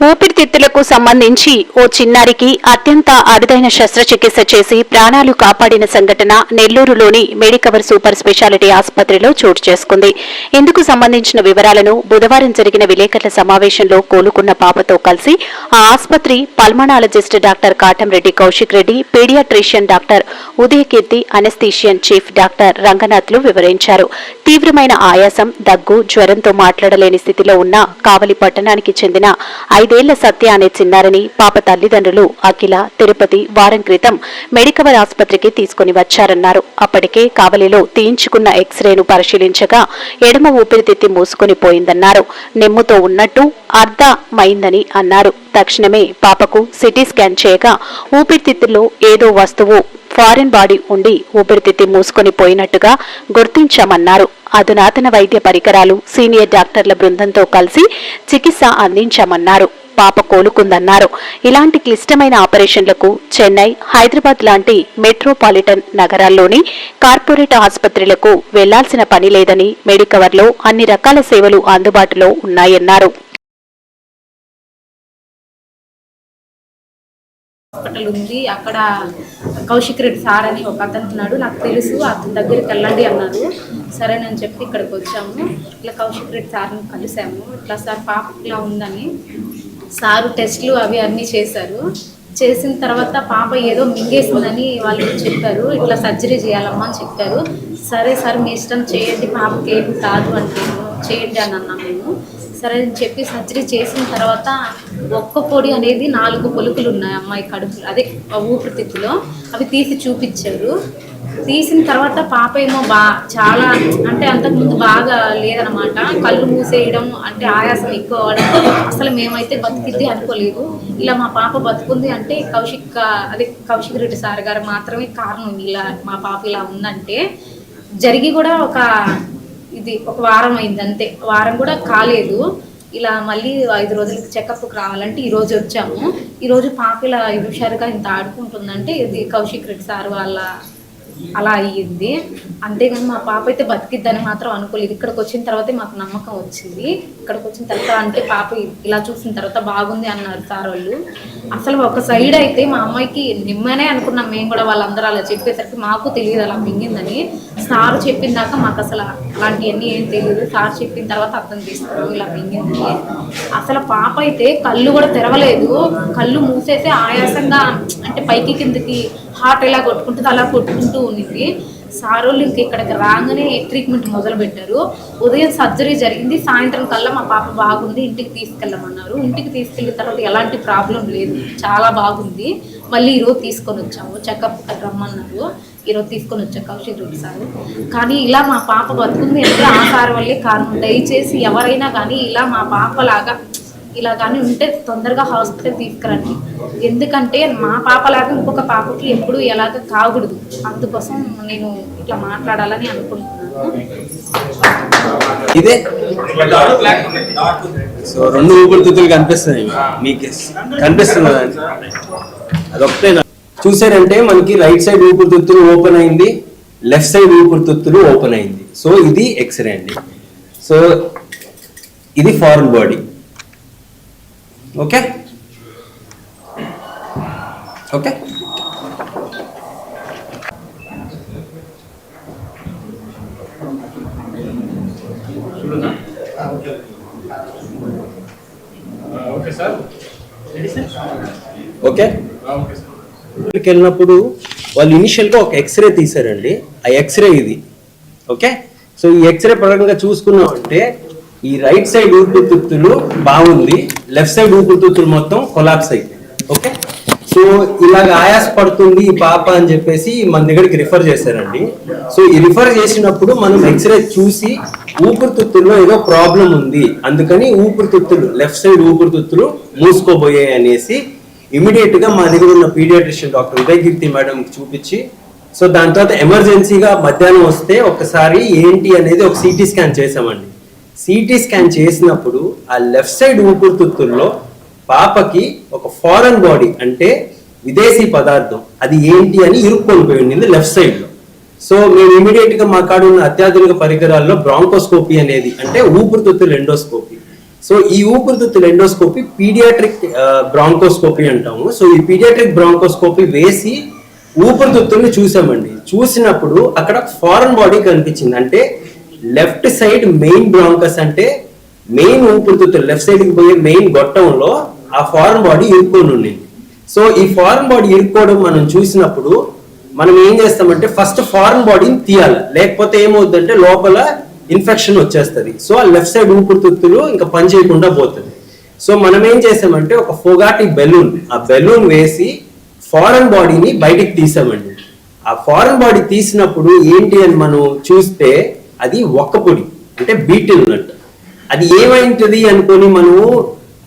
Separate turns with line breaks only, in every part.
ఊపిరితిత్తులకు సంబంధించి ఓ చిన్నారికి అత్యంత అరుదైన శస్త్రచికిత్స చేసి ప్రాణాలు కాపాడిన సంఘటన నెల్లూరులోని మెడికవర్ సూపర్ స్పెషాలిటీ ఆసుపత్రిలో చోటు చేసుకుంది. ఇందుకు సంబంధించిన వివరాలను బుధవారం జరిగిన విలేకరుల సమావేశంలో కోలుకున్న పాపతో కలిసి ఆ ఆసుపత్రి pulmonologist doctor Katamreddy Kaushik Reddy, paediatrician doctor Udayakeerthi, anaesthesian chief doctor రంగనాథ్లు వివరించారు. తీవ్రమైన ఆయాసం, దగ్గు, జ్వరంతో మాట్లాడలేని స్థితిలో ఉన్న కావలి పట్టణానికి చెందిన 5 ఏళ్ల సత్య అనే చిన్నారని పాప తల్లిదండ్రులు అఖిల, తిరుపతి వారం క్రితం మెడికవర్ ఆసుపత్రికి తీసుకుని వచ్చారన్నారు. అప్పటికే కావలిలో తీయించుకున్న ఎక్స్రేను పరిశీలించగా ఎడమ ఊపిరితిత్తి మూసుకొని పోయిందన్నారు. నెమ్ముతో ఉన్నట్టు అర్థమైందని అన్నారు. తక్షణమే పాపకు సిటీ స్కాన్ చేయగా ఊపిరితిత్తుల్లో ఏదో వస్తువు ఫారిన్ బాడీ ఉండి ఊపిరితిత్తి మూసుకొని పోయినట్టుగా గుర్తించామన్నారు. అధునాతన వైద్య పరికరాలు, సీనియర్ డాక్టర్ల బృందంతో కలిసి చికిత్స అందించామన్నారు. పాప కోలుకుందన్నారు. ఇలాంటి క్లిష్టమైన ఆపరేషన్లకు చెన్నై, హైదరాబాద్ లాంటి మెట్రోపాలిటన్ నగరాల్లోని కార్పొరేట్ ఆసుపత్రులకు వెళ్లాల్సిన పని లేదని, మెడికవర్లో అన్ని రకాల సేవలు అందుబాటులో ఉన్నాయన్నారు.
హాస్పిటల్ ఉంది, అక్కడ కౌశిక్ రెడ్డి సార్ అని ఒక అతను ఉన్నాడు, నాకు తెలుసు, అతని దగ్గరికి వెళ్ళండి అన్నారు. సరేనని చెప్పి ఇక్కడికి వచ్చాము. ఇట్లా కౌశిక్ రెడ్డి సార్ని కలిసాము. ఇట్లా సార్ పాప ఇలా ఉందని సారు టెస్టులు అవి అన్నీ చేశారు. చేసిన తర్వాత పాప ఏదో మింగేసిందని వాళ్ళు చెప్పారు. ఇట్లా సర్జరీ చేయాలమ్మా అని చెప్పారు. సరే సార్ మీ ఇష్టం చేయండి, పాపకి ఏమి కాదు అంటే చేయండి అని అన్నాం మేము. సరే అని చెప్పి సర్జరీ చేసిన తర్వాత ఒక్క పొడి అనేది 4 పొలుకులు ఉన్నాయి అమ్మాయి కడుపులో, అదే ఊపిరితిత్తులో. అవి తీసి చూపించారు. తీసిన తర్వాత పాప ఏమో చాలా అంటే అంతకుముందు బాగా లేదనమాట. కళ్ళు మూసేయడం అంటే ఆయాసం ఎక్కువ అవ్వడం. అసలు మేమైతే బతికిద్ది అనుకోలేదు. ఇలా మా పాప బతుకుంది అంటే కౌశిక్ రెడ్డి సార్ గారు మాత్రమే కారణం. ఇలా మా పాప ఇలా ఉందంటే జరిగి కూడా ఒక వారం అయింది అంతే, వారం కూడా కాలేదు. ఇలా మళ్ళీ 5 రోజులకి చెకప్కి రావాలంటే ఈరోజు వచ్చాము. ఈరోజు పాప ఇలా హుషారుగా ఇంత ఆడుకుంటుందంటే ఇది కౌశిక్ రెడ్డి సార్ వాళ్ళ అలా అయ్యింది. అంతేగాని మా పాప అయితే బతికిద్దని మాత్రం అనుకోలేదు. ఇక్కడికి వచ్చిన తర్వాతే మాకు నమ్మకం వచ్చింది. ఇక్కడికి వచ్చిన తర్వాత అంటే పాప ఇలా చూసిన తర్వాత బాగుంది అన్నారు సార్ వాళ్ళు. అసలు ఒక సైడ్ అయితే మా అమ్మాయికి నిమ్మనే అనుకున్నాం మేము కూడా. వాళ్ళందరూ అలా చెప్పేసరికి మాకు తెలియదు అలా మింగిందని. సార్ చెప్పిన దాకా మాకు అసలు అలాంటివన్నీ ఏం తెలియదు. సార్ చెప్పిన తర్వాత అర్థం చేసుకున్నాం ఇలా మింగిందని. అసలు పాప అయితే కళ్ళు కూడా తెరవలేదు. కళ్ళు మూసేసి ఆయాసంగా అంటే పైకి కిందకి హార్ట్ ఎలా కొట్టుకుంటుందో అలా కొట్టుకుంటూ ఉన్నింది. సార్ వాళ్ళు ఇంక ఇక్కడికి రాగానే ట్రీట్మెంట్ మొదలు పెట్టారు. ఉదయం సర్జరీ జరిగింది, సాయంత్రం కల్లా మా పాప బాగుంది, ఇంటికి తీసుకెళ్ళమన్నారు. ఇంటికి తీసుకెళ్ళిన తర్వాత ఎలాంటి ప్రాబ్లం లేదు, చాలా బాగుంది. మళ్ళీ ఈరోజు తీసుకొని వచ్చాము, చెకప్ రమ్మన్నారు. ఈరోజు తీసుకొని వచ్చా కౌశిక్ రెడ్డి సార్. కానీ ఇలా మా పాప బతుకుంది అంటే ఆ సార్ వల్లే కారణం. దయచేసి ఎవరైనా కానీ ఇలా మా పాపలాగా ఇలా కానీ ఉంటే తొందరగా హాస్పిటల్ తీసుకురండి. ఎందుకంటే మా పాపలాగా ఇంకొక పాపకి ఎప్పుడు ఎలాగ కాకూడదు. అందుకోసం నేను ఇట్లా మాట్లాడాలని అనుకుంటున్నాను.
ఇదే సో 2 ఊపిరితిత్తులు కనిపిస్తున్నాయి మీకు, కనిపిస్తున్నదండి. అదొకటే చూసారంటే మనకి రైట్ సైడ్ ఊపిరితిత్తులు ఓపెన్ అయింది, లెఫ్ట్ సైడ్ ఊపిరితిత్తులు ఓపెన్ అయింది. సో ఇది ఎక్స్రే అండి. సో ఇది foreign body. Okay okay okay వెళ్ళినప్పుడు వాళ్ళు ఇనిషియల్గా ఒక ఎక్స్రే తీశారండి. ఆ ఎక్స్రే ఇది. ఓకే, సో ఈ ఎక్స్రే పరంగా చూసుకున్నాం అంటే ఈ రైట్ సైడ్ ఊపిరితిత్తులు బాగుంది, లెఫ్ట్ సైడ్ ఊపిరితిత్తులు మొత్తం కొలాప్స్ అయిపోయింది. ఓకే, సో ఇలాగ ఆయాస పడుతుంది ఈ పాప అని చెప్పేసి మన దగ్గరికి రిఫర్ చేశారండి. సో ఈ రిఫర్ చేసినప్పుడు మనం ఎక్స్రే చూసి ఊపిరితిత్తుల్లో ఏదో ప్రాబ్లం ఉంది, అందుకని ఊపిరితిత్తులు లెఫ్ట్ సైడ్ ఊపిరితిత్తులు మూసుకోబోయాయి అనేసి ఇమీడియట్ గా మా దగ్గర ఉన్న పీడియాట్రిషియన్ డాక్టర్ ఉదయకీర్తి మేడంకి చూపించి, సో దాని తర్వాత ఎమర్జెన్సీగా మధ్యాహ్నం వస్తే ఒకసారి ఏంటి అనేది ఒక సిటీ స్కాన్ చేసామండి. సిటీ స్కాన్ చేసినప్పుడు ఆ లెఫ్ట్ సైడ్ ఊపిరితిత్తుల్లో పాపకి ఒక ఫారెన్ బాడీ అంటే విదేశీ పదార్థం అది ఏంటి అని ఇరుక్కొని పోయి ఉండింది లెఫ్ట్ సైడ్ లో. సో మేము ఇమీడియట్ గా మా కాడ ఉన్న అత్యాధునిక పరికరాల్లో బ్రాంకోస్కోపీ అనేది అంటే ఊపిరితిత్తుల ఎండోస్కోపీ సో ఈ ఊపిరితిత్తుల ఎండోస్కోపీ పీడియాట్రిక్ బ్రాంకోస్కోపీ అంటాము. సో ఈ పీడియాట్రిక్ బ్రాంకోస్కోపీ వేసి ఊపిరితిత్తుల్ని చూసామండి. చూసినప్పుడు అక్కడ ఫారెన్ బాడీ కనిపించింది. అంటే లెఫ్ట్ సైడ్ మెయిన్ బ్రాంకస్ అంటే మెయిన్ ఊపిరితిత్తులు లెఫ్ట్ సైడ్ కి పోయే మెయిన్ గొట్టంలో ఆ ఫారెన్ బాడీ ఇరుక్కొని ఉండింది. సో ఈ ఫారెన్ బాడీ ఇరుక్కోవడం మనం చూసినప్పుడు మనం ఏం చేస్తామంటే ఫస్ట్ ఫారెన్ బాడీని తీయాలి, లేకపోతే ఏమవుతుందంటే లోపల ఇన్ఫెక్షన్ వచ్చేస్తుంది. సో ఆ లెఫ్ట్ సైడ్ ఊపిరితిత్తులు ఇంకా పని చేయకుండా పోతుంది. సో మనం ఏం చేసామంటే ఒక ఫోగాటి బెలూన్, ఆ బెలూన్ వేసి ఫారెన్ బాడీని బయటికి తీసామండి. ఆ ఫారెన్ బాడీ తీసినప్పుడు ఏంటి అని మనం చూస్తే అది ఒక్కపొడి అంటే బీటిల్ నట్. అది ఏమైంటుంది అనుకొని మనము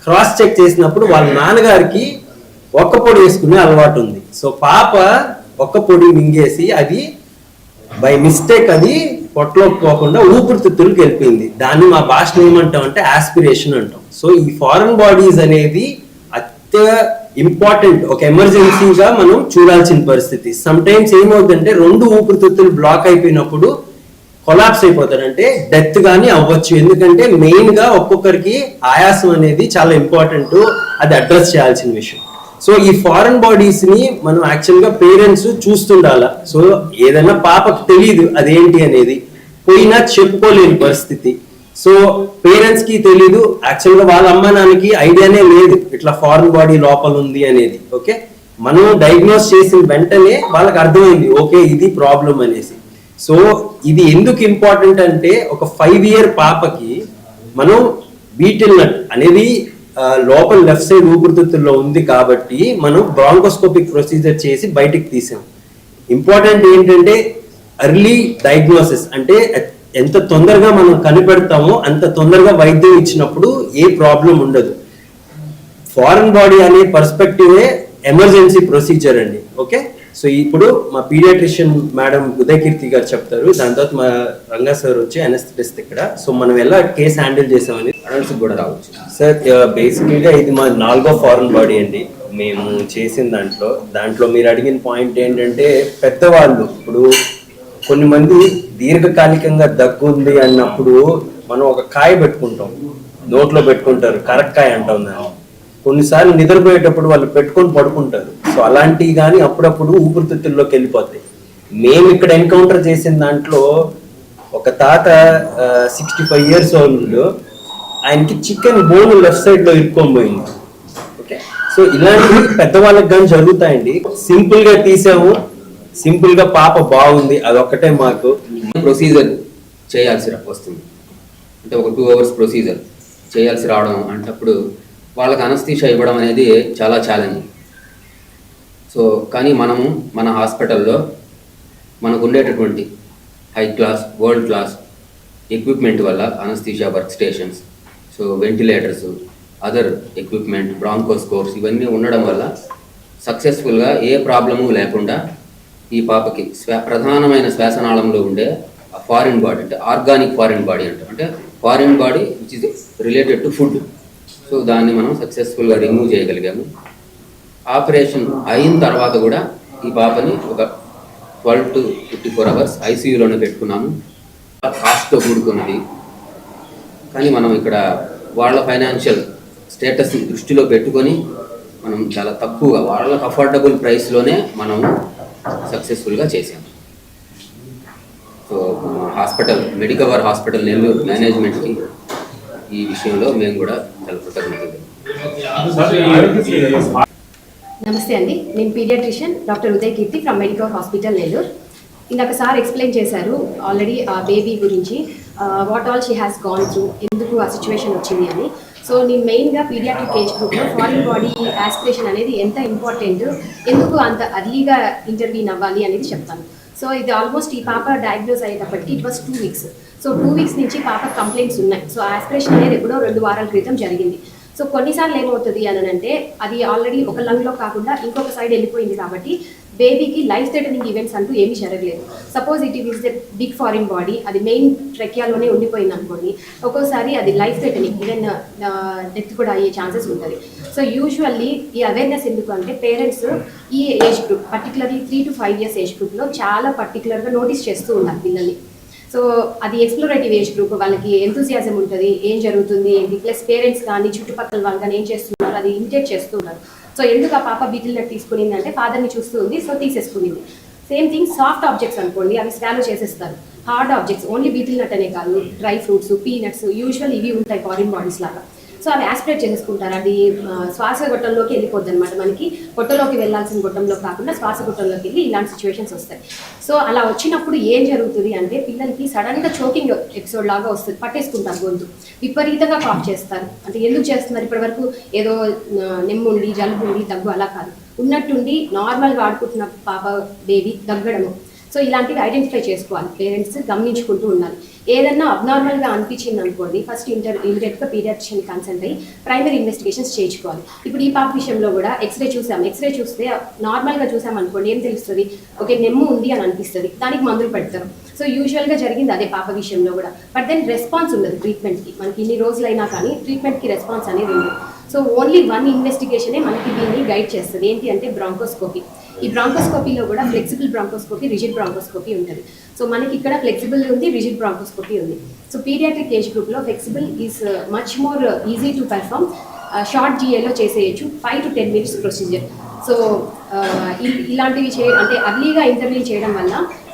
క్రాస్ చెక్ చేసినప్పుడు వాళ్ళ నాన్నగారికి ఒక్కపొడి వేసుకునే అలవాటు ఉంది. సో పాప ఒక్కపొడి మింగేసి అది బై మిస్టేక్ అది పొట్టలోకి పోకుండా ఊపిరితిత్తులకు వెళ్ళిపోయింది. దాన్ని మా భాషలో ఏమంటాం అంటే ఆస్పిరేషన్ అంటాం. సో ఈ ఫారెన్ బాడీస్ అనేది ఇంపార్టెంట్, ఒక ఎమర్జెన్సీగా మనం చూడాల్సిన పరిస్థితి. సమ్ టైమ్స్ ఏమవుతుందంటే రెండు ఊపిరితిత్తులు బ్లాక్ అయిపోయినప్పుడు కొలాప్స్ అయిపోతారు, అంటే డెత్ గానీ అవ్వచ్చు. ఎందుకంటే మెయిన్ గా ఒక్కొక్కరికి ఆయాసం అనేది చాలా ఇంపార్టెంట్, అది అడ్రస్ చేయాల్సిన విషయం. సో ఈ ఫారెన్ బాడీస్ ని మనం యాక్చువల్ గా పేరెంట్స్ చూస్తుండాల. సో ఏదైనా పాపకు తెలియదు అదేంటి అనేది, పోయినా చెప్పుకోలేని పరిస్థితి. సో పేరెంట్స్ కి తెలీదు, యాక్చువల్ గా వాళ్ళ అమ్మ నాన్నకి ఐడియానే లేదు ఇట్లా ఫారెన్ బాడీ లోపల ఉంది అనేది. ఓకే, మనం డయాగ్నోస్ చేసిన వెంటనే వాళ్ళకి అర్థమైంది ఓకే ఇది ప్రాబ్లం అనేసి. సో ఇది ఎందుకు ఇంపార్టెంట్ అంటే ఒక 5 year పాపకి మనం బీటిల్ నట్ అనేది లోపల లెఫ్ట్ సైడ్ ఊపిరితిత్తుల్లో ఉంది కాబట్టి మనం బ్రాంకోస్కోపిక్ ప్రొసీజర్ చేసి బయటికి తీసాం. ఇంపార్టెంట్ ఏంటంటే ఎర్లీ డయాగ్నోసిస్, అంటే ఎంత తొందరగా మనం కనిపెడతామో అంత తొందరగా వైద్యం ఇచ్చినప్పుడు ఏ ప్రాబ్లం ఉండదు. ఫారెన్ బాడీ అనే పర్స్పెక్టివే ఎమర్జెన్సీ ప్రొసీజర్ అండి. ఓకే, సో ఇప్పుడు మా పీడియాట్రిషియన్ మేడం ఉదయకీర్తి గారు చెప్తారు, దాని తర్వాత మా రంగా సార్ వచ్చి అనస్థెటిస్ట్ ఇక్కడ. సో మనం ఎలా కేసు హ్యాండిల్ చేసామని
అడల్ట్స్ కూడా రావచ్చు
సార్. బేసికల్గా ఇది మా 4వ ఫారెన్ బాడీ అండి మేము చేసిన దాంట్లో మీరు అడిగిన పాయింట్ ఏంటంటే పెద్దవాళ్ళు ఇప్పుడు కొన్ని మంది దీర్ఘకాలికంగా దగ్గు ఉంది అన్నప్పుడు మనం ఒక కాయ పెట్టుకుంటాం, నోట్లో పెట్టుకుంటారు, కరక్కాయ అంటాం దాన్ని. కొన్నిసార్లు నిద్రపోయేటప్పుడు వాళ్ళు పెట్టుకొని పడుకుంటారు. సో అలాంటివి కానీ అప్పుడప్పుడు ఊపిరితిత్తుల్లోకి వెళ్ళిపోతాయి. మేము ఇక్కడ ఎన్కౌంటర్ చేసిన దాంట్లో ఒక తాత 65 years old, ఆయనకి చికెన్ బోన్ లెఫ్ట్ సైడ్ లో ఇరుక్కొని పోయింది. ఓకే, సో ఇలాంటివి పెద్దవాళ్ళకి కానీ జరుగుతాయండి. సింపుల్ గా తీసాము, సింపుల్ గా పాప బాగుంది, అదొక్కటే మాకు.
ప్రొసీజర్ చేయాల్సి వస్తుంది, అంటే ఒక 2 hours ప్రొసీజర్ చేయాల్సి రావడం అంటప్పుడు వాళ్ళకి అనస్థీషియా ఇవ్వడం అనేది చాలా ఛాలెంజింగ్. సో కానీ మనము మన హాస్పిటల్లో మనకు ఉండేటటువంటి high class world class equipment వల్ల anaesthesia work stations, so ventilators, other equipment, bronchoscopes ఇవన్నీ ఉండడం వల్ల సక్సెస్ఫుల్గా ఏ ప్రాబ్లము లేకుండా ఈ పాపకి ప్రధానమైన శ్వాసనాళంలో ఉండే ఫారిన్ బాడీ, అంటే ఆర్గానిక్ ఫారిన్ బాడీ అంటే foreign body which is related to food, so దాన్ని మనం సక్సెస్ఫుల్గా రిమూవ్ చేయగలిగాము. ఆపరేషన్ అయిన తర్వాత కూడా ఈ పాపని ఒక 12 to 54 hours ఐసీయూలోనే పెట్టుకున్నాము. కాస్ట్తో కూడుకున్నది, కానీ మనం ఇక్కడ వాళ్ళ ఫైనాన్షియల్ స్టేటస్ని దృష్టిలో పెట్టుకొని మనం చాలా తక్కువగా వాళ్ళకి అఫోర్డబుల్ ప్రైస్లోనే మనం సక్సెస్ఫుల్గా చేసాము. So hospital Medicover hospital Nellore మేనేజ్మెంట్కి ఈ విషయంలో మేము కూడా చాలా కృతజ్ఞతలు.
నమస్తే అండి, నేను paediatrician doctor Udayakeerthi from Medicover hospital Nellore. ఇందాక సార్ ఎక్స్ప్లెయిన్ చేశారు ఆల్రెడీ ఆ బేబీ గురించి, what all she has gone through, ఎందుకు ఆ సిచ్యువేషన్ వచ్చింది అని. సో నేను మెయిన్గా పీడియాట్రిక్ ఏజ్ గ్రూప్లో ఫారిన్ బాడీ యాస్పిరేషన్ అనేది ఎంత ఇంపార్టెంట్, ఎందుకు అంత అర్లీగా ఇంటర్వ్యూన్ అవ్వాలి అనేది చెప్తాను. సో ఇది ఆల్మోస్ట్ ఈ పాప డయాగ్నోస్ అయ్యేటప్పటికి it was 2 weeks. So 2 weeks నుంచి పాప కంప్లైంట్స్ ఉన్నాయి. సో ఆస్పిరేషన్ అనేది ఎప్పుడో 2 వారాల క్రితం జరిగింది. సో కొన్నిసార్లు ఏమవుతుంది అని అంటే అది ఆల్రెడీ ఒక లంగ్లో కాకుండా ఇంకొక సైడ్ వెళ్ళిపోయింది కాబట్టి బేబీకి లైఫ్ థ్రెటనింగ్ ఈవెంట్స్ అంటూ ఏమీ జరగలేదు. Suppose it is a big foreign body, అది మెయిన్ ట్రెకియాలోనే ఉండిపోయింది అనుకోండి, ఒక్కోసారి అది లైఫ్ థ్రెటనింగ్ ఈవెన్ డెత్ కూడా అయ్యే ఛాన్సెస్ ఉంటుంది. సో యూజువల్లీ ఈ అవేర్నెస్ ఎందుకు అంటే పేరెంట్స్ ఈ age group particularly 3 to 5 years age గ్రూప్లో చాలా పర్టికులర్గా నోటీస్ చేస్తూ ఉన్నారు పిల్లల్ని. సో అది ఎక్స్ప్లోరేటివ్ ఏజ్ గ్రూప్, వాళ్ళకి ఎంతూసియాజం ఉంటుంది, ఏం జరుగుతుంది ఏంటి, ప్లస్ పేరెంట్స్ కానీ చుట్టుపక్కల వాళ్ళు కానీ ఏం చేస్తున్నారు అది ఇమిటేట్ చేస్తున్నారు. సో ఎందుకు ఆ పాప బీటిల్ నట్ తీసుకునింది అంటే ఫాదర్ని చూస్తూ ఉంది, సో తీసేసుకునింది. సేమ్ థింగ్ సాఫ్ట్ ఆబ్జెక్ట్స్ అనుకోండి, అవి స్వాలో చేసేస్తారు. Hard objects only betel nut అనే కాదు, డ్రై ఫ్రూట్స్, పీనట్స్, యూజువల్ ఇవి ఉంటాయి ఫారిన్ బాడీస్ లాగా. సో అవి యాస్పిరేట్ చేసుకుంటారు, అది శ్వాసగొట్టంలోకి వెళ్ళిపోద్ది అనమాట. మనకి పొట్టలోకి వెళ్ళాల్సిన గొట్టంలో కాకుండా శ్వాసగొట్టంలోకి వెళ్ళి ఇలాంటి సిచ్యువేషన్స్ వస్తాయి. సో అలా వచ్చినప్పుడు ఏం జరుగుతుంది అంటే పిల్లలకి సడన్గా చోకింగ్ ఎపిసోడ్ లాగా వస్తుంది, పట్టేసుకుంటారు గొంతు, విపరీతంగా కాఫ్ చేస్తారు. అంటే ఎందుకు చేస్తున్నారు, ఇప్పటి వరకు ఏదో నెమ్ముండి జలుబు ఉండి దగ్గు అలా కాదు, ఉన్నట్టుండి నార్మల్గా ఆడుకుంటున్న పాప బేబీ దగ్గడము. సో ఇలాంటివి ఐడెంటిఫై చేసుకోవాలి, పేరెంట్స్ గమనించుకుంటూ ఉండాలి. ఏదన్నా అబ్నార్మల్గా అనిపించింది అనుకోండి, ఫస్ట్ ఇమీడియట్గా పీడియాట్రిషియన్ కన్సల్ట్ అయ్యి ప్రైమరీ ఇన్వెస్టిగేషన్స్ చేయించుకోవాలి. ఇప్పుడు ఈ పాప విషయంలో కూడా ఎక్స్రే చూసాం, ఎక్స్రే చూస్తే నార్మల్గా చూసామనుకోండి ఏం తెలుస్తుంది, ఓకే నెమ్ము ఉంది అని అనిపిస్తుంది, దానికి మందులు పెడతారు. సో యూజువల్గా జరిగింది అదే పాప విషయంలో కూడా. బట్ దెన్ రెస్పాన్స్ ఉండదు ట్రీట్మెంట్కి, మనకి ఇన్ని రోజులైనా కానీ ట్రీట్మెంట్కి రెస్పాన్స్ అనేది ఉంది. సో ఓన్లీ వన్ ఇన్వెస్టిగేషనే మనకి దీన్ని గైడ్ చేస్తుంది, ఏంటి అంటే బ్రాంకోస్కోపీ. ఈ బ్రాంకోస్కోపీలో కూడా ఫ్లెక్సిబుల్ బ్రాంకోస్కోపీ, రిజిడ్ బ్రాంకోస్కోపీ ఉంటుంది. సో మనకి ఇక్కడ ఫ్లెక్సిబుల్ ఉంది, రిజిడ్ బ్రాంకోస్కోపీ ఉంది. సో పీడియాట్రిక్ ఏజ్ గ్రూప్లో flexible is much more easy to perform, short జిఏలో చేసేయచ్చు, 5 to 10 minutes ప్రొసీజర్. సో ఇలాంటివి అంటే అర్లీగా ఇంటర్వ్యూ చేయడం వల్ల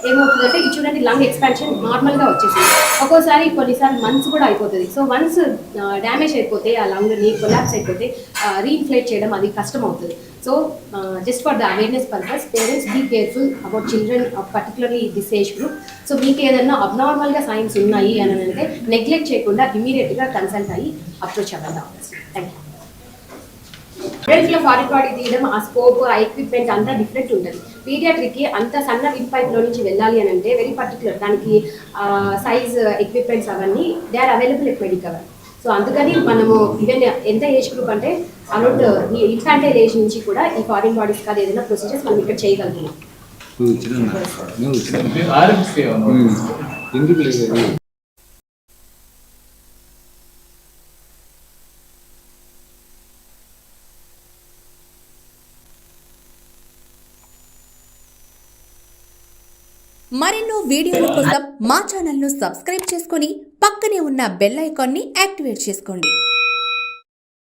ఏమవుతుందంటే ఇది చూడండి లంగ్ ఎక్స్పాన్షన్ నార్మల్గా వచ్చేసింది, ఒక్కోసారి కొన్నిసార్లు మంత్స్ కూడా అయిపోతుంది. సో వన్స్ డ్యామేజ్ అయిపోతే ఆ లంగ్ని కొలాప్స్ అయిపోతే రీఇన్ఫ్లేట్ చేయడం అది కష్టం అవుతుంది. So just for the awareness purpose parents be careful about children particularly this age group. So మీకు ఏదైనా అబ్నార్మల్గా సైన్స్ ఉన్నాయి అని అంటే నెగ్లెక్ట్ చేయకుండా ఇమీడియట్గా కన్సల్ట్ అయ్యి అప్రోచ్ అవ్వాలి. Thank you. అడల్ట్స్లో ఫారిన్ బాడీ తీయడం ఆ స్కోప్, ఆ ఎక్విప్మెంట్ అంతా డిఫరెంట్ ఉంటుంది. పీడియాట్రిక్కి అంత సన్న విన్ పైప్లో నుంచి వెళ్ళాలి అని అంటే వెరీ పర్టికులర్, దానికి సైజ్, ఎక్విప్మెంట్స్ అవన్నీ they are available at Medicover. So అందుకని మనము ఈవెన్ ఎంత ఏజ్ గ్రూప్ అంటే అరౌండ్ ఇన్ఫాంటైల్ ఏజ్ నుంచి కూడా ఈ ఫారిన్ బాడీస్ కాదు ఏదైనా ప్రొసీజర్స్ మనం ఇక్కడ చేయగలుగుతున్నాం.
మరెన్నో వీడియోల కోసం మా ఛానల్ను సబ్స్క్రైబ్ చేసుకొని పక్కనే ఉన్న బెల్ ఐకాన్ని యాక్టివేట్ చేసుకోండి.